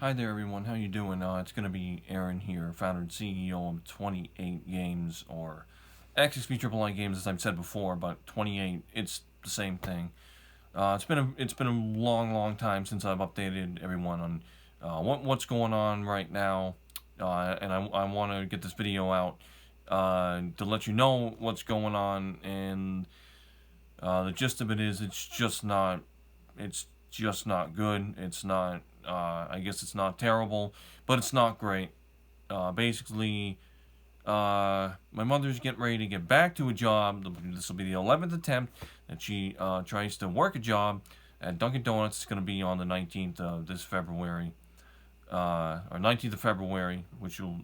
Hi there, everyone. How you doing? It's going to be Aaron here, founder and CEO of 28 Games, or XXP Triple I Games, as I've said before. But 28, it's the same thing. It's been a long time since I've updated everyone on what's going on right now, and I want to get this video out to let you know what's going on. And the gist of it is, it's just not good. It's not. I guess it's not terrible, but it's not great. Basically, my mother's getting ready to get back to a job. This will be the 11th attempt that she tries to work a job at Dunkin' Donuts. It's going to be on the 19th of this February, or 19th of February, which will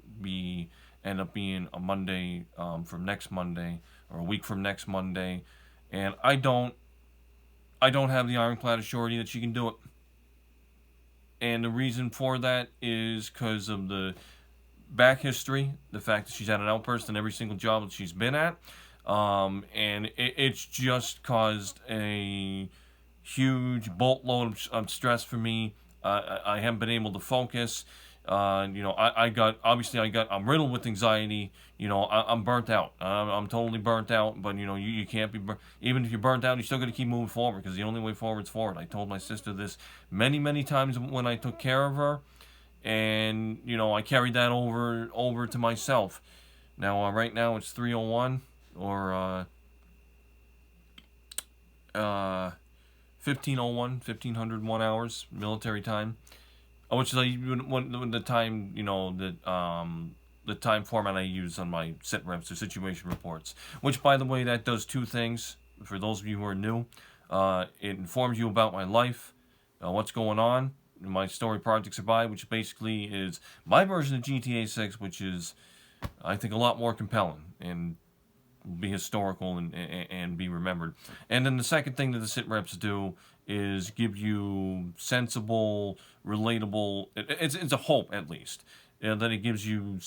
end up being a Monday from next Monday, or a week from next Monday. And I don't have the ironclad surety that she can do it. And the reason for that is because of the back history, the fact that she's had an outburst in every single job that she's been at. And it's just caused a huge boatload of stress for me. I haven't been able to focus. I'm riddled with anxiety. I'm burnt out. I'm totally burnt out. But you can't be even if you're burnt out, you still got to keep moving forward, because the only way forward is forward. I told my sister this many times when I took care of her, and I carried that over to myself. Now right now it's 3:01, or 15:01, 1501 hours military time. Which is the time, the time format I use on my sit reps or situation reports. Which, by the way, that does two things. For those of you who are new, it informs you about my life, what's going on, my story, Project Survive, which basically is my version of GTA 6, which is, I think, a lot more compelling and be historical and be remembered. And then the second thing that the sit reps do is give you sensible, relatable. It's a hope, at least, that it gives you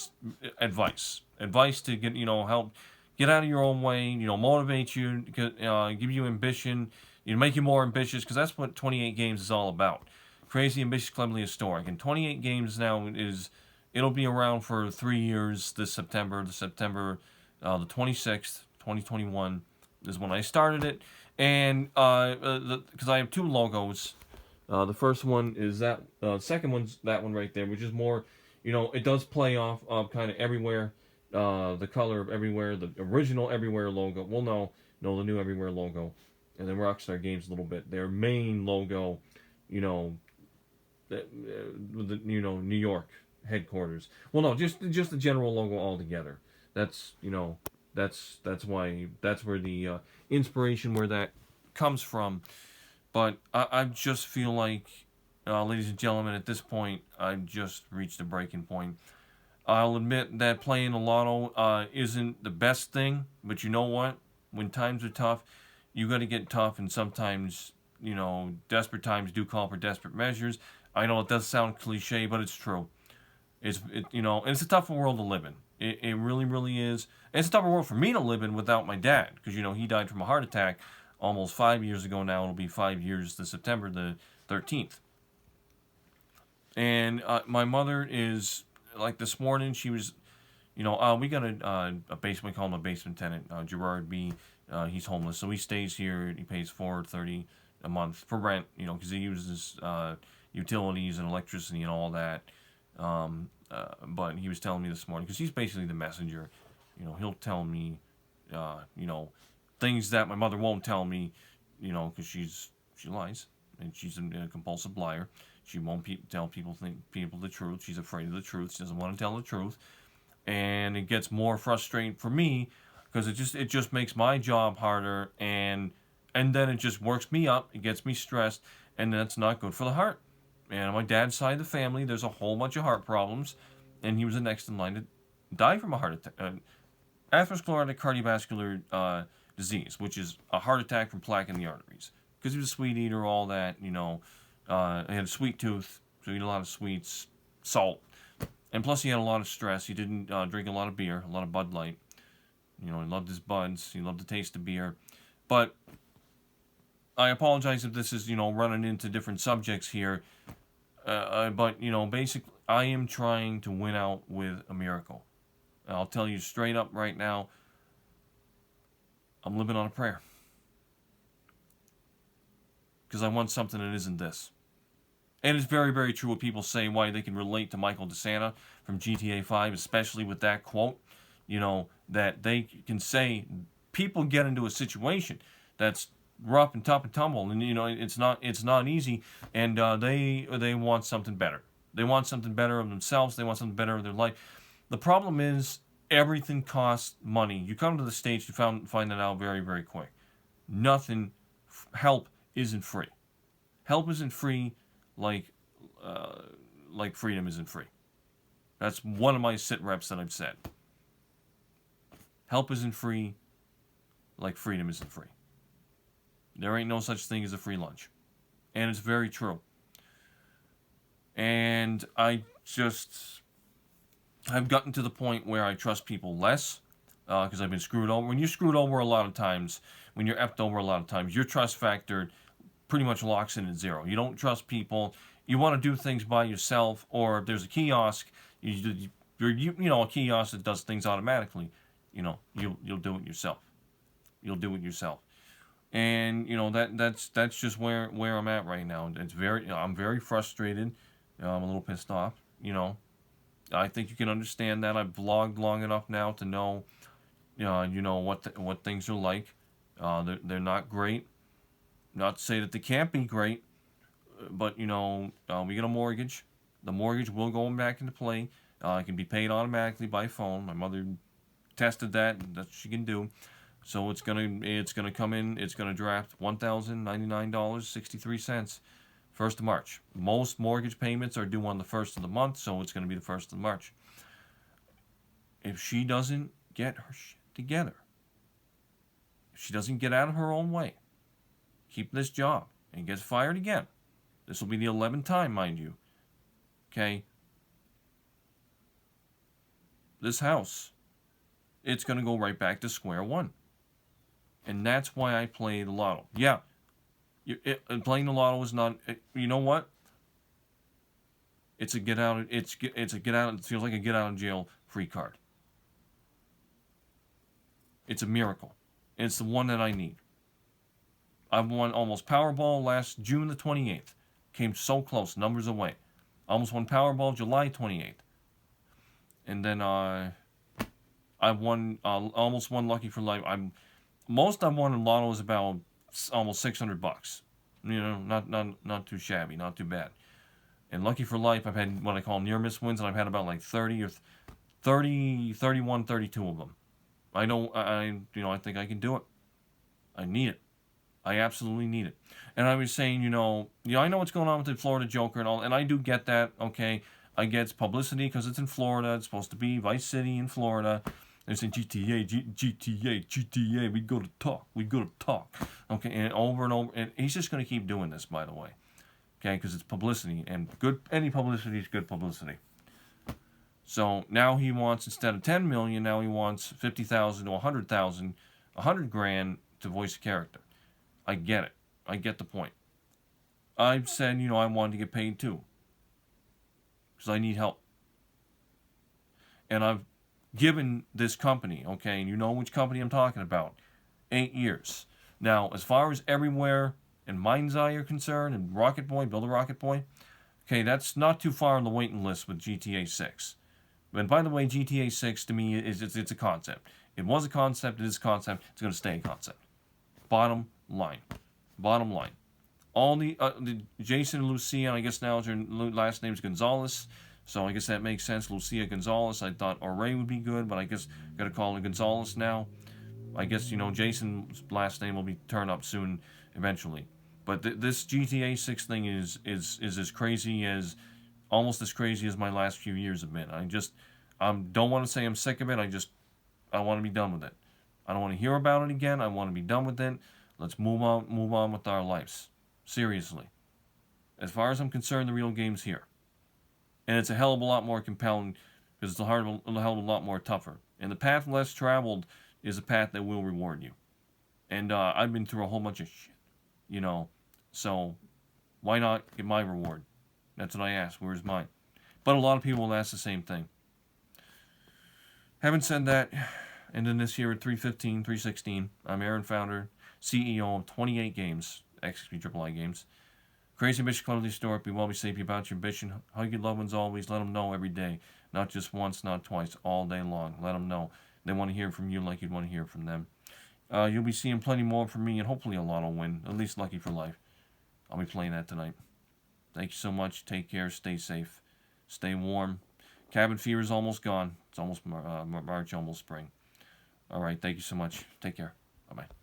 advice to get help get out of your own way. Motivate you, give you ambition. Make you more ambitious, because that's what 28 Games is all about. Crazy, ambitious, cleverly historic. And 28 Games now it'll be around for 3 years. This September, the 26th, 2021 is when I started it. And because I have two logos. The first one is that. Second one's that one right there, which is more, it does play off of kind of everywhere. The color of everywhere, the original everywhere logo. Well, no, the new everywhere logo, and then Rockstar Games a little bit. Their main logo, New York headquarters. Well, no, just the general logo altogether. That's that's where the inspiration, where that comes from. But I just feel like, ladies and gentlemen, at this point, I've just reached a breaking point. I'll admit that playing the lotto isn't the best thing, but you know what? When times are tough, you got to get tough, and sometimes, desperate times do call for desperate measures. I know it does sound cliche, but it's true. And it's a tougher world to live in. It really is. And it's a tougher world for me to live in without my dad, because he died from a heart attack almost 5 years ago now. It'll be 5 years this September the 13th. And my mother is, like, this morning, she was, we got a basement, we call him a basement tenant, Gerard B. He's homeless, so he stays here. He pays $430 a month for rent, because he uses utilities and electricity and all that. But he was telling me this morning, because he's basically the messenger. He'll tell me, things that my mother won't tell me, because she lies, and she's a compulsive liar. She won't tell people the truth. She's afraid of the truth. She doesn't want to tell the truth, and it gets more frustrating for me, because it just makes my job harder, and then it just works me up. It gets me stressed, and that's not good for the heart. And on my dad's side of the family, there's a whole bunch of heart problems, and he was the next in line to die from a heart attack, atherosclerotic cardiovascular disease, which is a heart attack from plaque in the arteries. Because he was a sweet eater, all that, he had a sweet tooth, so he ate a lot of sweets, salt, and plus he had a lot of stress. He didn't drink a lot of beer, a lot of Bud Light. He loved his buds, he loved the taste of beer. But I apologize if this is, running into different subjects here. But basically, I am trying to win out with a miracle. And I'll tell you straight up right now, I'm living on a prayer because I want something that isn't this. And it's very, very true what people say, why they can relate to Michael DeSanta from GTA 5, especially with that quote. That they can say people get into a situation that's rough and tough and tumble, and it's not easy, and they want something better. They want something better of themselves. They want something better of their life. The problem is everything costs money. You come to the States, you find that out very, very quick. Nothing, help isn't free. Help isn't free like freedom isn't free. That's one of my sit reps that I've said. Help isn't free like freedom isn't free. There ain't no such thing as a free lunch. And it's very true. And I've gotten to the point where I trust people less because I've been screwed over. When you're screwed over a lot of times, when you're effed over a lot of times, your trust factor pretty much locks in at zero. You don't trust people. You want to do things by yourself, or if there's a kiosk, a kiosk that does things automatically, you'll do it yourself. You'll do it yourself. And that's just where I'm at right now. I'm very frustrated. I'm a little pissed off. I think you can understand that. I've vlogged long enough now to know, what things are like. They're not great. Not to say that they can't be great, but we get a mortgage. The mortgage will go back into play. It can be paid automatically by phone. My mother tested that. That's what she can do. So it's gonna come in. It's gonna draft $1,099.63, 1st of March. Most mortgage payments are due on the 1st of the month, so it's gonna be the 1st of March. If she doesn't get her shit together, if she doesn't get out of her own way, keep this job, and gets fired again, this will be the 11th time, mind you. Okay. This house, it's gonna go right back to square one. And that's why I play the lotto. Yeah, playing the lotto is not. You know what? It's a get out. It's a get out. It feels like a get out of jail free card. It's a miracle. It's the one that I need. I've won almost Powerball last June the 28th. Came so close, numbers away. Almost won Powerball July 28th. And then I won. Almost won Lucky for Life. Most I've won in lotto is about almost $600. Not too shabby, not too bad. And Lucky for Life, I've had what I call near miss wins, and I've had about like 30 or 31, 32 of them. I think I can do it. I need it. I absolutely need it. And I was saying, I know what's going on with the Florida Joker and all, and I do get that. Okay, I get it's publicity because it's in Florida. It's supposed to be Vice City in Florida. They're saying GTA. We go to talk. Okay, and over and over. And he's just going to keep doing this, by the way. Okay, because it's publicity. And any publicity is good publicity. So now he wants, instead of $10 million, now he wants $50,000 to $100,000, $100,000 to voice a character. I get it. I get the point. I've said, I wanted to get paid too. Because I need help. And I've given this company, okay, and you know which company I'm talking about, 8 years. Now, as far as Everywhere and Mind's Eye are concerned, and Rocket Boy, Build a Rocket Boy, okay, that's not too far on the waiting list with GTA 6. And by the way, GTA 6 to me it's a concept. It was a concept, it is a concept, it's going to stay a concept. Bottom line. All the Jason and Lucia, I guess now her last name's Gonzalez, so I guess that makes sense. Lucia Gonzalez. I thought Ray would be good, but I guess got to call it Gonzalez now. I guess Jason's last name will be turned up soon, eventually. But this GTA 6 thing is as crazy as, almost as crazy as my last few years have been. I don't want to say I'm sick of it. I want to be done with it. I don't want to hear about it again. I want to be done with it. Let's move on with our lives. Seriously. As far as I'm concerned, the real game's here. And it's a hell of a lot more compelling because it's a hell of a lot more tougher. And the path less traveled is a path that will reward you. And I've been through a whole bunch of shit, so why not get my reward? That's what I ask. Where's mine? But a lot of people will ask the same thing. Having said that, ending this year at 315, 316, I'm Aaron, founder, CEO of 28 games, XP Triple I games. Crazy Bitch Clothing Store. Be well, be safe, be about your bitch, and hug your loved ones always. Let them know every day. Not just once, not twice, all day long. Let them know. They want to hear from you like you'd want to hear from them. You'll be seeing plenty more from me, and hopefully a lot will win. At least Lucky for Life. I'll be playing that tonight. Thank you so much. Take care. Stay safe. Stay warm. Cabin fever is almost gone. It's almost March, almost spring. All right. Thank you so much. Take care. Bye-bye.